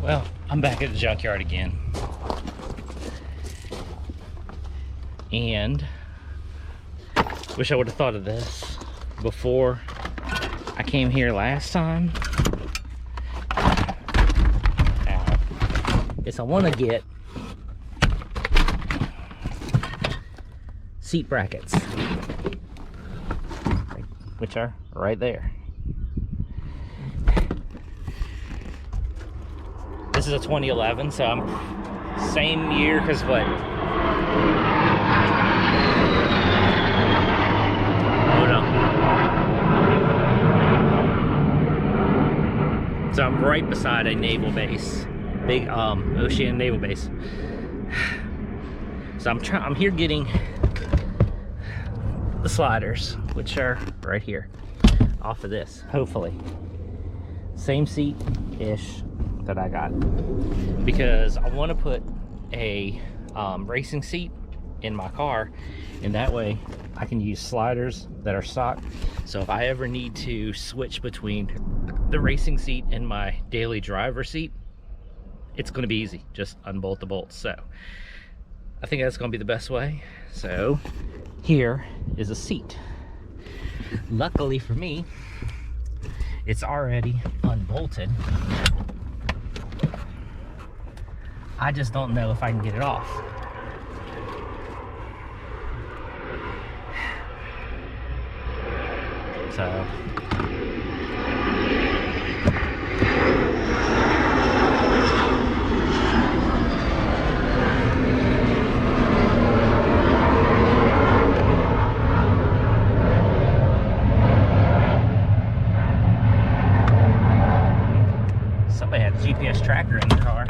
Well, I'm back at the junkyard again. And wish I would have thought of this before I came here last time. Is I want to get seat brackets, which are right there. This is a 2011, so I'm same year, because what? Hold on. So I'm right beside a naval base, big Ocean naval base. So I'm here getting the sliders, which are right here, off of this, hopefully. Same seat-ish that I got, because I want to put a racing seat in my car, and that way I can use sliders that are stock. So if I ever need to switch between the racing seat and my daily driver seat, it's going to be easy. Just unbolt the bolts. So I think that's going to be the best way. So here is a seat. Luckily for me, it's already unbolted. I just don't know if I can get it off. So somebody had a GPS tracker in the car.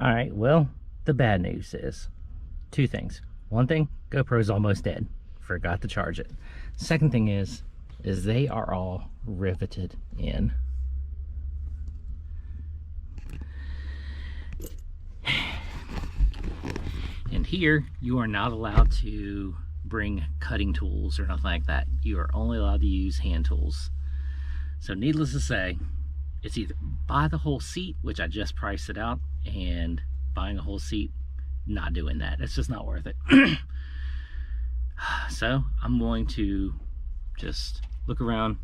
All right, well, the bad news is two things. One thing, GoPro's almost dead. Forgot to charge it. Second thing is they are all riveted in. And here, you are not allowed to bring cutting tools or nothing like that. You are only allowed to use hand tools. So needless to say, it's either buy the whole seat, which I just priced it out, and buying a whole seat, not doing that. It's just not worth it. So I'm going to just look around.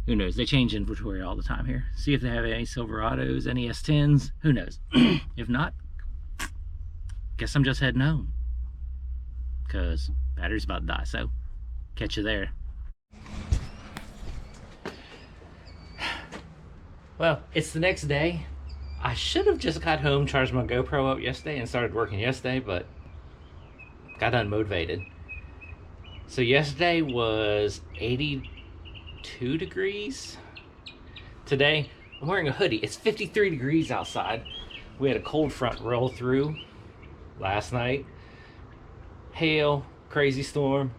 Who knows? They change inventory all the time here. See if they have any Silverados, any S10s. Who knows? If not, guess I'm just heading home, because battery's about to die. So catch you there. Well, it's the next day. I should have just got home, charged my GoPro up yesterday, and started working yesterday, but got unmotivated. So yesterday was 82 degrees. Today, I'm wearing a hoodie. It's 53 degrees outside. We had a cold front roll through last night. Hail, crazy storm.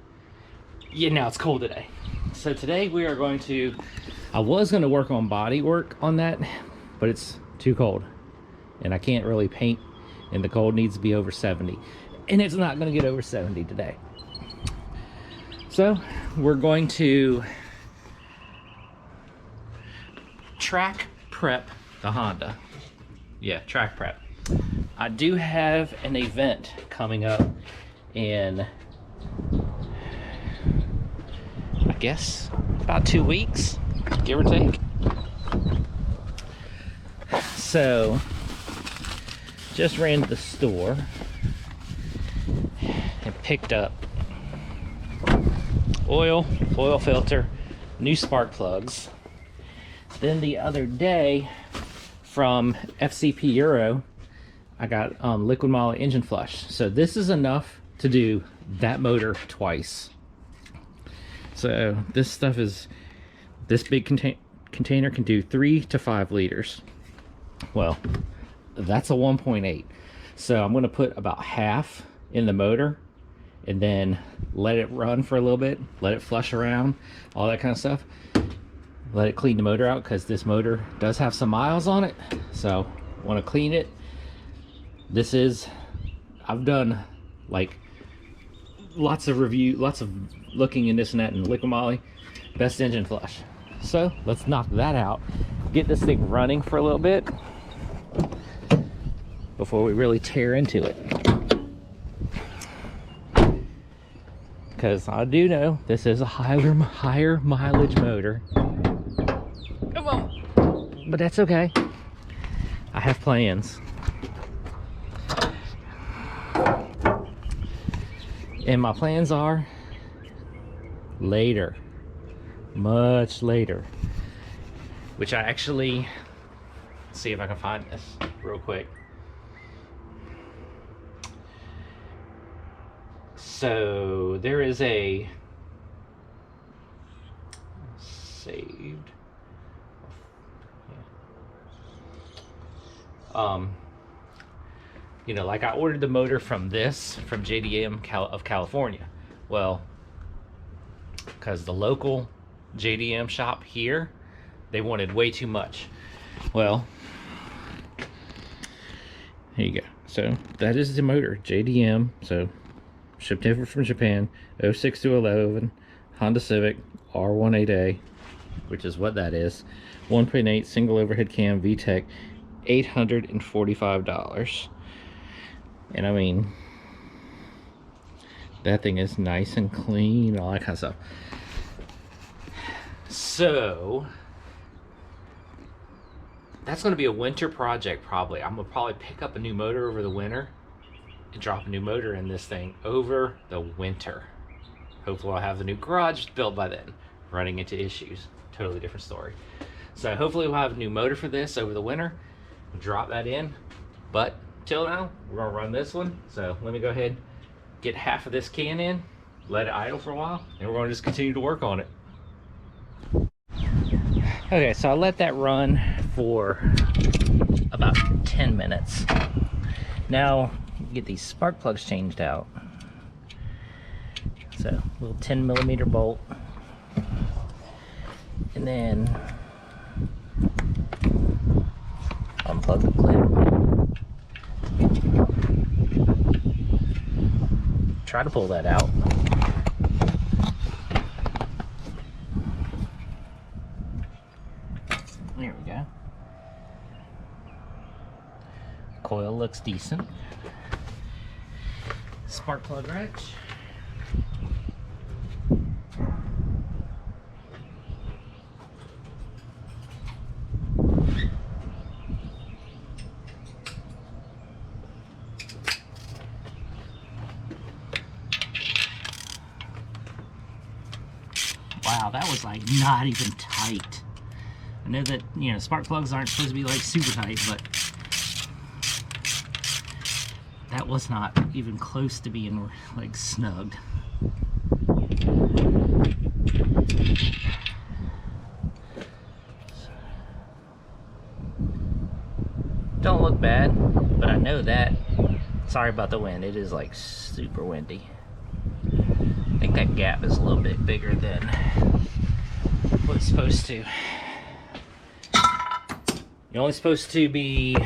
Yeah, now it's cold today. So today we are going to, I was going to work on body work on that, but it's too cold. And I can't really paint, and the cold needs to be over 70. And it's not going to get over 70 today. So we're going to track prep the Honda. Yeah, track prep. I do have an event coming up in, I guess, about 2 weeks, give or take. So just ran to the store and picked up oil filter, new spark plugs. Then the other day from FCP Euro, I got liquid moly engine flush. So this is enough to do that motor twice. So this stuff is, this big container can do 3 to 5 liters. Well, that's a 1.8. So I'm going to put about half in the motor and then let it run for a little bit, let it flush around, all that kind of stuff. Let it clean the motor out, because this motor does have some miles on it. So want to clean it. This is, I've done like lots of looking in this and that and liquid moly, best engine flush. So let's knock that out, get this thing running for a little bit before we really tear into it. Because I do know this is a higher mileage motor. Come on. But that's okay. I have plans. And my plans are later. Much later. Which I actually... Let's see if I can find this real quick. So there is a saved, you know, like I ordered the motor from JDM of California. Well, because the local JDM shop here, they wanted way too much. Well, here you go. So that is the motor, JDM. So shipped over from Japan, 06 to 11, Honda Civic, R18A, which is what that is. 1.8 single overhead cam VTEC, $845. And I mean, that thing is nice and clean, all that kind of stuff. So that's going to be a winter project probably. I'm going to probably pick up a new motor over the winter and drop a new motor in this thing over the winter. Hopefully I'll have the new garage built by then. Running into issues, totally different story. So hopefully we'll have a new motor for this over the winter. Drop that in. But till now, we're gonna run this one. So let me go ahead, get half of this can in, let it idle for a while, and we're gonna just continue to work on it. Okay, so I let that run for about 10 minutes. Now, get these spark plugs changed out. So, a little 10mm bolt. And then unplug the clip. Try to pull that out. There we go. Coil looks decent. Spark plug wrench. Wow, that was like not even tight. I know that, you know, spark plugs aren't supposed to be like super tight, but that was not even close to being like snugged. Don't look bad, but I know that. Sorry about the wind, it is like super windy. I think that gap is a little bit bigger than what it's supposed to. You're only supposed to be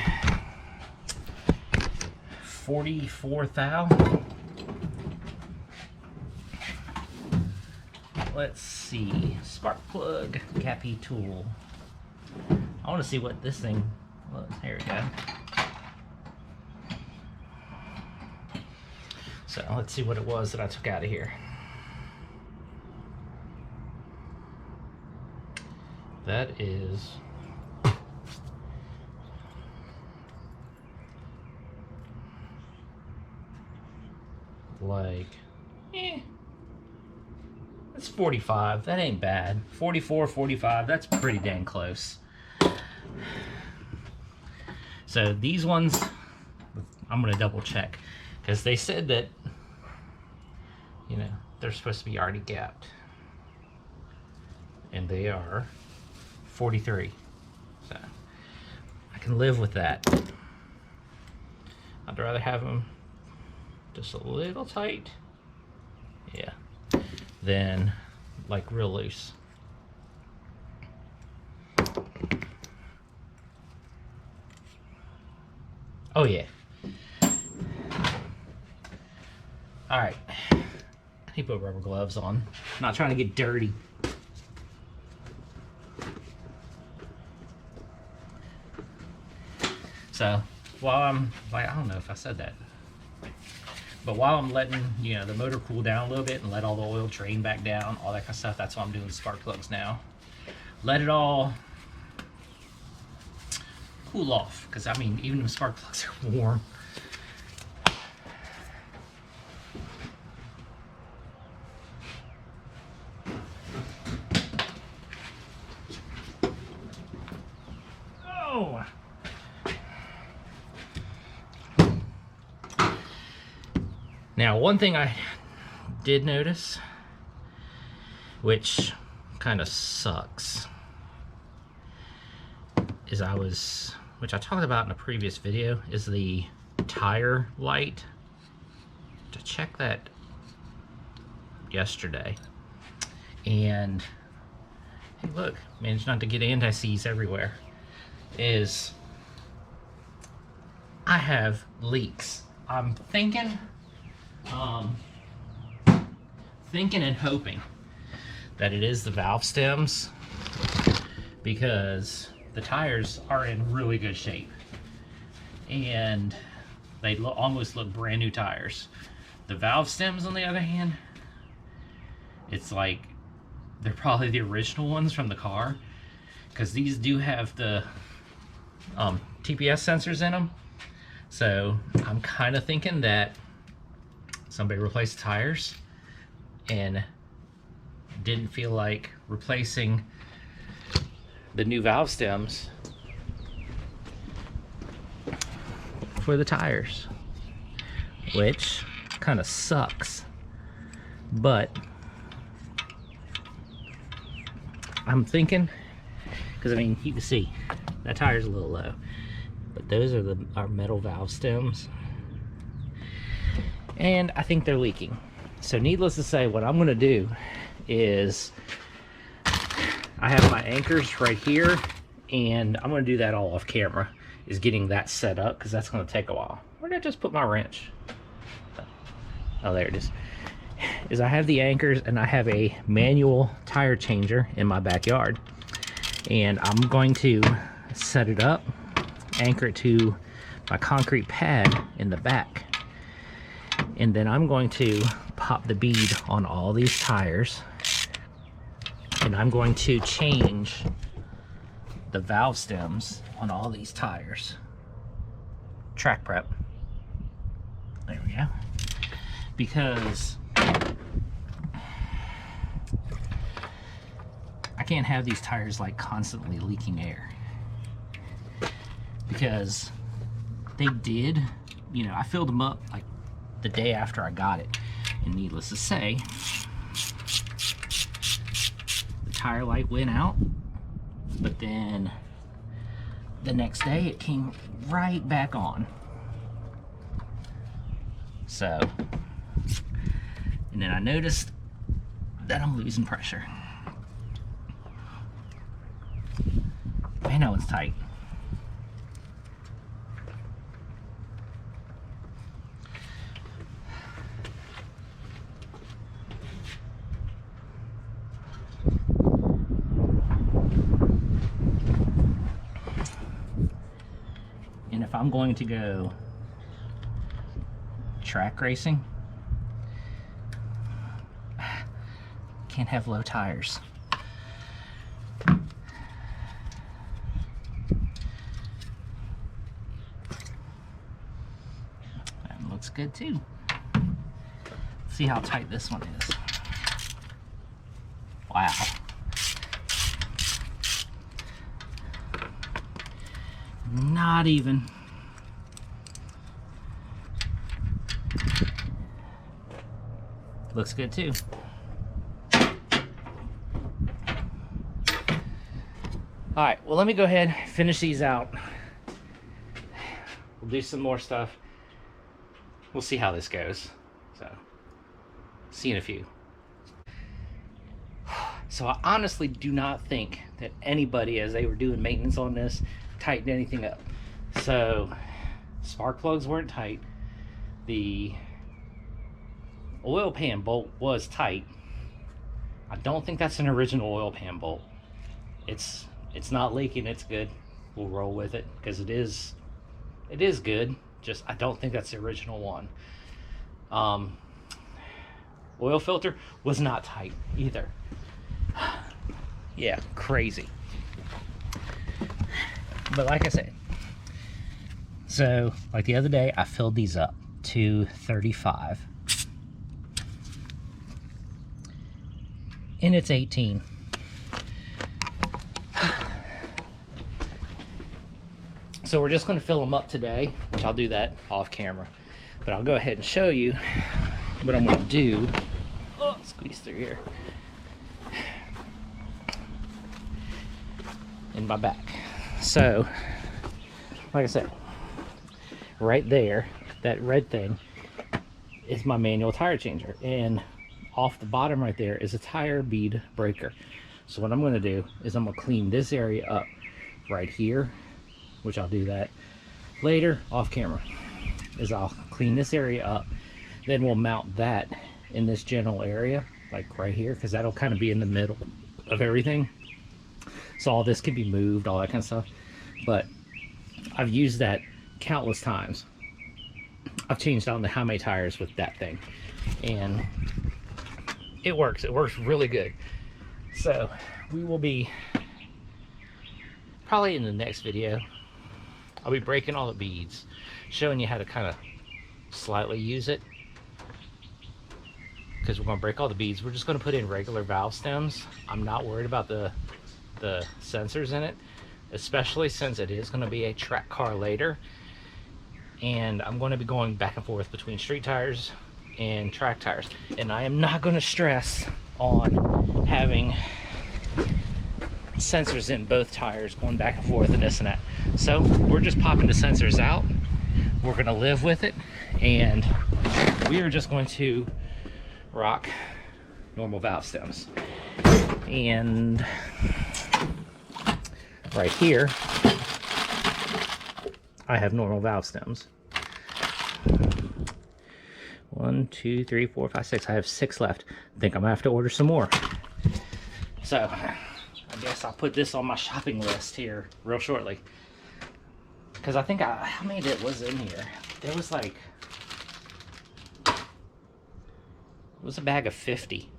44 thou. Let's see. Spark plug, cappy tool. I want to see what this thing was. Here we go. So let's see what it was that I took out of here. That is like, that's 45. That ain't bad. 44, 45, that's pretty dang close. So these ones, I'm gonna double check, because they said that, you know, they're supposed to be already gapped. And they are 43. So I can live with that. I'd rather have them just a little tight, yeah, than like real loose. Oh yeah. All right, I need to put rubber gloves on. I'm not trying to get dirty. So while I'm like, I don't know if I said that, but while I'm letting, you know, the motor cool down a little bit and let all the oil drain back down, all that kind of stuff, that's why I'm doing spark plugs now. Let it all cool off, because I mean, even the spark plugs are warm. Oh. Now, one thing I did notice, which kind of sucks, is which I talked about in a previous video, is the tire light. To check that yesterday, and hey, look, managed not to get anti-seize everywhere, is I have leaks. I'm thinking and hoping that it is the valve stems, because the tires are in really good shape and they almost look brand new tires. The valve stems, on the other hand, it's like they're probably the original ones from the car, because these do have the TPS sensors in them. So I'm kind of thinking that somebody replaced the tires and didn't feel like replacing the new valve stems for the tires, which kind of sucks. But I'm thinking, because I mean, you can see that tire's a little low, but those are our metal valve stems, and I think they're leaking. So needless to say, what I'm going to do is I have my anchors right here, and I'm going to do that all off camera, is getting that set up, because that's going to take a while. Where did I just put my wrench? Oh, there it is. I have the anchors, and I have a manual tire changer in my backyard, and I'm going to set it up, anchor it to my concrete pad in the back, and then I'm going to pop the bead on all these tires, and I'm going to change the valve stems on all these tires. Track prep. There we go. Because I can't have these tires like constantly leaking air, because they did, you know, I filled them up like the day after I got it, and needless to say, the tire light went out, but then the next day it came right back on. So, and then I noticed that I'm losing pressure. Man, that one's tight. And if I'm going to go track racing, can't have low tires. That looks good too. Let's see how tight this one is. Wow. Not even. Looks good too. All right, well, let me go ahead and finish these out. We'll do some more stuff. we'll see how this goes. So, see you in a few. So I honestly do not think that anybody, as they were doing maintenance on this, tightened anything up. So spark plugs weren't tight. The oil pan bolt was tight. I don't think that's an original oil pan bolt. It's not leaking. It's good. We'll roll with it because it is good. Just I don't think that's the original one. Oil filter was not tight either. Yeah, crazy. But like I said, so like the other day I filled these up to 35 and it's 18. So we're just going to fill them up today, which I'll do that off camera, but I'll go ahead and show you what I'm going to do. Oh, squeeze through here. In my back. So like I said, right there, that red thing is my manual tire changer, and off the bottom right there is a tire bead breaker. So what I'm going to do is I'm going to clean this area up right here, which I'll do that later off camera, is I'll clean this area up, then we'll mount that in this general area like right here, because that'll kind of be in the middle of everything. So all this can be moved, all that kind of stuff. But I've used that countless times. I've changed out the how many tires with that thing, and it works. It works really good. So we will be, probably in the next video, I'll be breaking all the beads, showing you how to kind of slightly use it, because we're going to break all the beads. We're just going to put in regular valve stems. I'm not worried about the sensors in it, especially since it is going to be a track car later, and I'm going to be going back and forth between street tires and track tires, and I am not going to stress on having sensors in both tires going back and forth and this and that. So we're just popping the sensors out, we're going to live with it, and we are just going to rock normal valve stems. And right here I have normal valve stems. 1, 2, 3, 4, 5, 6. I have 6 left. I think I'm gonna have to order some more. So I guess I'll put this on my shopping list here real shortly, because I think how many was in here? There was like, it was a bag of 50.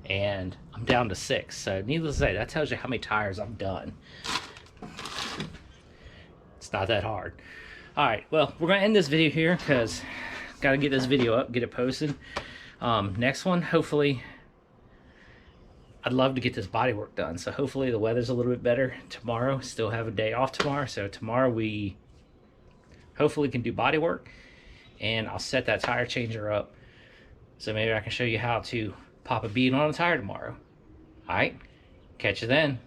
And I'm down to 6. So needless to say, that tells you how many tires I've done. It's not that hard. All right, well, we're gonna end this video here because gotta get this video up, get it posted. Next one, hopefully, I'd love to get this body work done. So hopefully the weather's a little bit better tomorrow. Still have a day off tomorrow. So tomorrow we hopefully can do body work, and I'll set that tire changer up. So maybe I can show you how to pop a bead on a tire tomorrow. All right, catch you then.